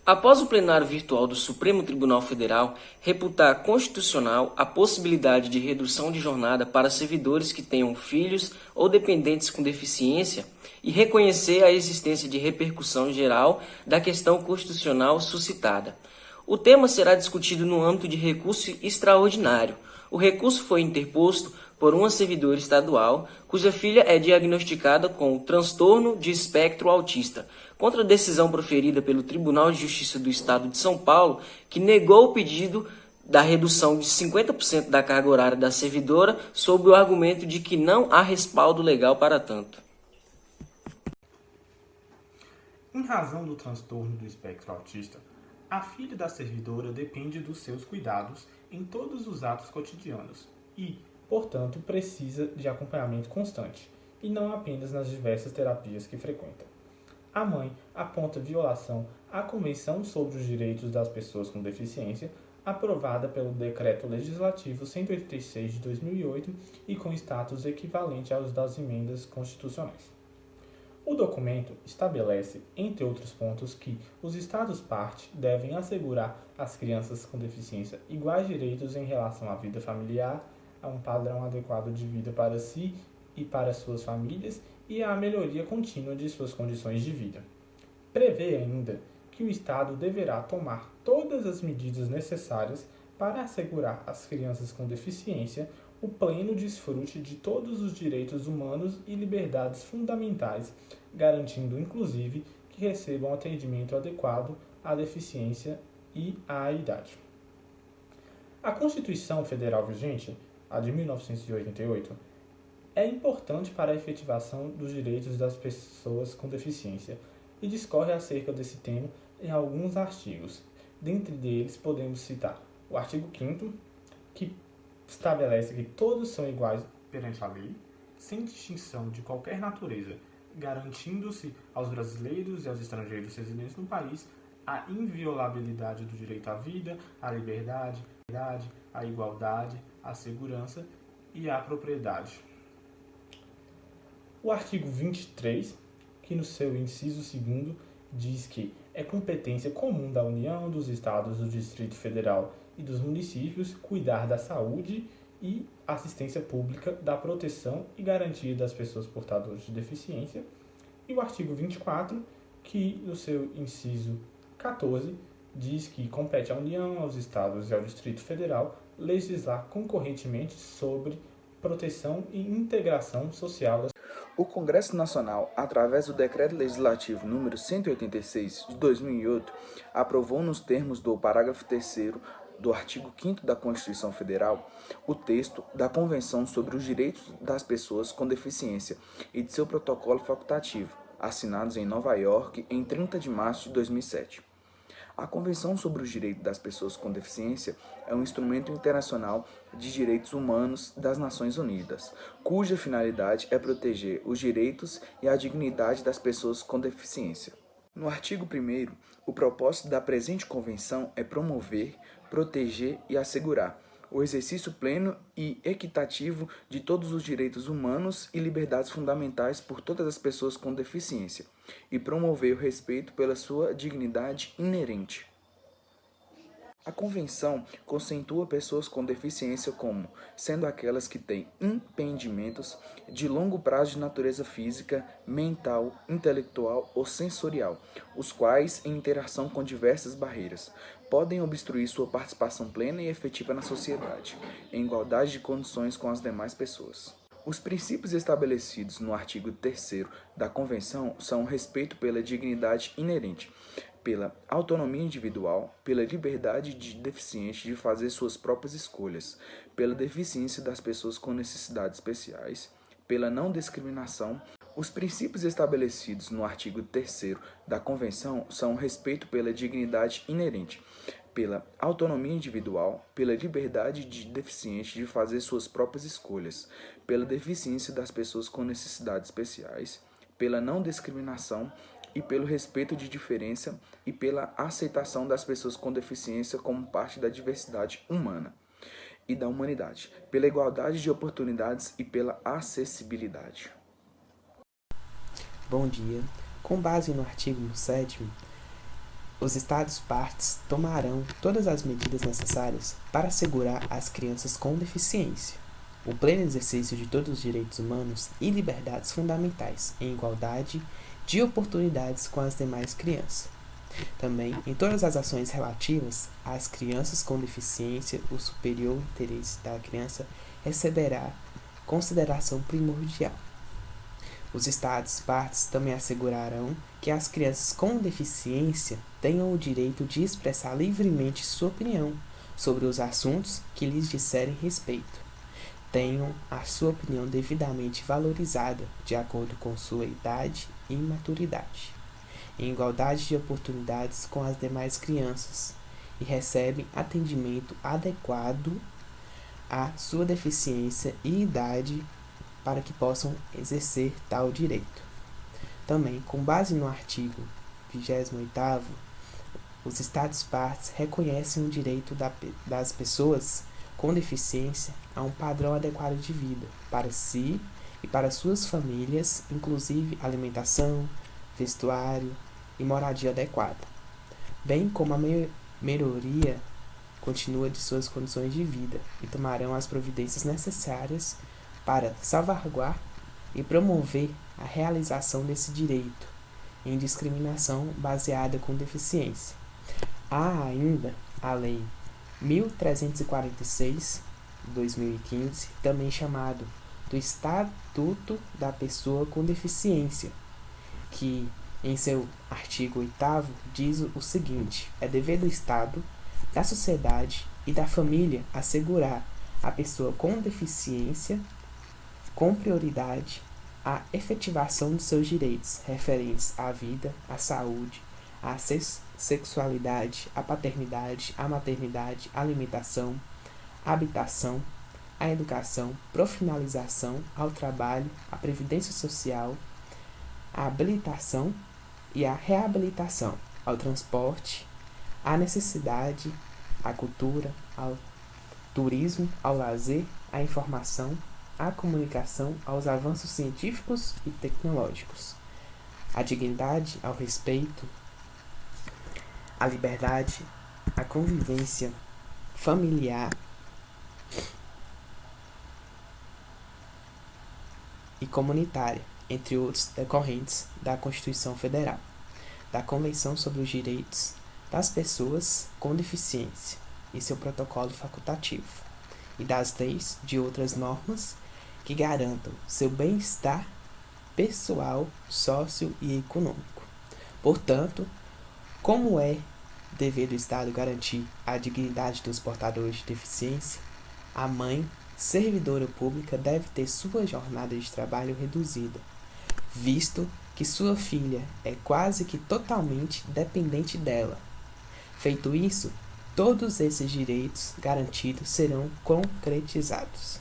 Após o plenário virtual do Supremo Tribunal Federal reputar constitucional a possibilidade de redução de jornada para servidores que tenham filhos ou dependentes com deficiência e reconhecer a existência de repercussão geral da questão constitucional suscitada. O tema será discutido no âmbito de recurso extraordinário. O recurso foi interposto por uma servidora estadual cuja filha é diagnosticada com transtorno de espectro autista, contra a decisão proferida pelo Tribunal de Justiça do Estado de São Paulo, que negou o pedido da redução de 50% da carga horária da servidora sob o argumento de que não há respaldo legal para tanto. Em razão do transtorno do espectro autista, a filha da servidora depende dos seus cuidados em todos os atos cotidianos e, portanto, precisa de acompanhamento constante, e não apenas nas diversas terapias que frequenta. A mãe aponta violação à Convenção sobre os Direitos das Pessoas com Deficiência, aprovada pelo Decreto Legislativo 186 de 2008 e com status equivalente aos das emendas constitucionais. O documento estabelece, entre outros pontos, que os Estados-parte devem assegurar às crianças com deficiência iguais direitos em relação à vida familiar, a um padrão adequado de vida para si e para suas famílias e à melhoria contínua de suas condições de vida. Prevê ainda que o Estado deverá tomar todas as medidas necessárias para assegurar às crianças com deficiência o pleno desfrute de todos os direitos humanos e liberdades fundamentais, garantindo inclusive que recebam atendimento adequado à deficiência e à idade. A Constituição Federal vigente, a de 1988, é importante para a efetivação dos direitos das pessoas com deficiência e discorre acerca desse tema em alguns artigos. Dentre deles podemos citar o artigo 5º, que estabelece que todos são iguais perante a lei, sem distinção de qualquer natureza, garantindo-se aos brasileiros e aos estrangeiros residentes no país a inviolabilidade do direito à vida, à liberdade, à igualdade, à segurança e à propriedade. O artigo 23, que no seu inciso 2º diz que é competência comum da União, dos Estados, do Distrito Federal e dos municípios cuidar da saúde e assistência pública, da proteção e garantia das pessoas portadoras de deficiência. E o artigo 24, que no seu inciso 14 diz que compete à União, aos Estados e ao Distrito Federal legislar concorrentemente sobre proteção e integração social das. O Congresso Nacional, através do Decreto Legislativo nº 186 de 2008, aprovou nos termos do parágrafo 3º do artigo 5º da Constituição Federal o texto da Convenção sobre os Direitos das Pessoas com Deficiência e de seu protocolo facultativo, assinados em Nova York em 30 de março de 2007. A Convenção sobre os Direitos das Pessoas com Deficiência é um instrumento internacional de direitos humanos das Nações Unidas, cuja finalidade é proteger os direitos e a dignidade das pessoas com deficiência. No artigo 1º, o propósito da presente convenção é promover, proteger e assegurar o exercício pleno e equitativo de todos os direitos humanos e liberdades fundamentais por todas as pessoas com deficiência, e promover o respeito pela sua dignidade inerente. A Convenção conceitua pessoas com deficiência como sendo aquelas que têm impedimentos de longo prazo de natureza física, mental, intelectual ou sensorial, os quais, em interação com diversas barreiras, podem obstruir sua participação plena e efetiva na sociedade, em igualdade de condições com as demais pessoas. Os princípios estabelecidos no artigo 3º da Convenção são o respeito pela dignidade inerente, pela autonomia individual, pela liberdade de deficiente de fazer suas próprias escolhas, pela deficiência das pessoas com necessidades especiais, pela não discriminação. Os princípios estabelecidos no artigo 3º da Convenção são o respeito pela dignidade inerente, pela autonomia individual, pela liberdade de deficiente de fazer suas próprias escolhas, pela deficiência das pessoas com necessidades especiais, pela não discriminação e pelo respeito de diferença e pela aceitação das pessoas com deficiência como parte da diversidade humana e da humanidade, pela igualdade de oportunidades e pela acessibilidade. Bom dia. Com base no artigo 7º, Os Estados-partes tomarão todas as medidas necessárias para assegurar às crianças com deficiência o pleno exercício de todos os direitos humanos e liberdades fundamentais, em igualdade de oportunidades com as demais crianças. Também, em todas as ações relativas às crianças com deficiência, o superior interesse da criança receberá consideração primordial. Os Estados-partes também assegurarão que as crianças com deficiência tenham o direito de expressar livremente sua opinião sobre os assuntos que lhes disserem respeito. Tenham a sua opinião devidamente valorizada de acordo com sua idade e maturidade, em igualdade de oportunidades com as demais crianças, e recebem atendimento adequado à sua deficiência e idade para que possam exercer tal direito. Também, com base no artigo 28º, os Estados-partes reconhecem o direito das pessoas com deficiência a um padrão adequado de vida para si e para suas famílias, inclusive alimentação, vestuário e moradia adequada, bem como a melhoria contínua de suas condições de vida, e tomarão as providências necessárias para salvaguardar e promover a realização desse direito em discriminação baseada com deficiência. Há ainda a Lei 1346, 2015, também chamado do Estatuto da Pessoa com Deficiência, que, em seu artigo 8º, diz o seguinte: é dever do Estado, da sociedade e da família assegurar à pessoa com deficiência, com prioridade, a efetivação de seus direitos referentes à vida, à saúde, à sexualidade, à paternidade, à maternidade, à alimentação, à habitação, à educação, profissionalização, ao trabalho, à previdência social, à habilitação e à reabilitação, ao transporte, à necessidade, à cultura, ao turismo, ao lazer, à informação, à comunicação, aos avanços científicos e tecnológicos, à dignidade, ao respeito, à liberdade, à convivência familiar e comunitária, entre outros decorrentes da Constituição Federal, da Convenção sobre os Direitos das Pessoas com Deficiência e seu protocolo facultativo, e das leis de outras normas que garantam seu bem-estar pessoal, sócio e econômico. Portanto, como é dever do Estado garantir a dignidade dos portadores de deficiência, a mãe, servidora pública, deve ter sua jornada de trabalho reduzida, visto que sua filha é quase que totalmente dependente dela. Feito isso, todos esses direitos garantidos serão concretizados.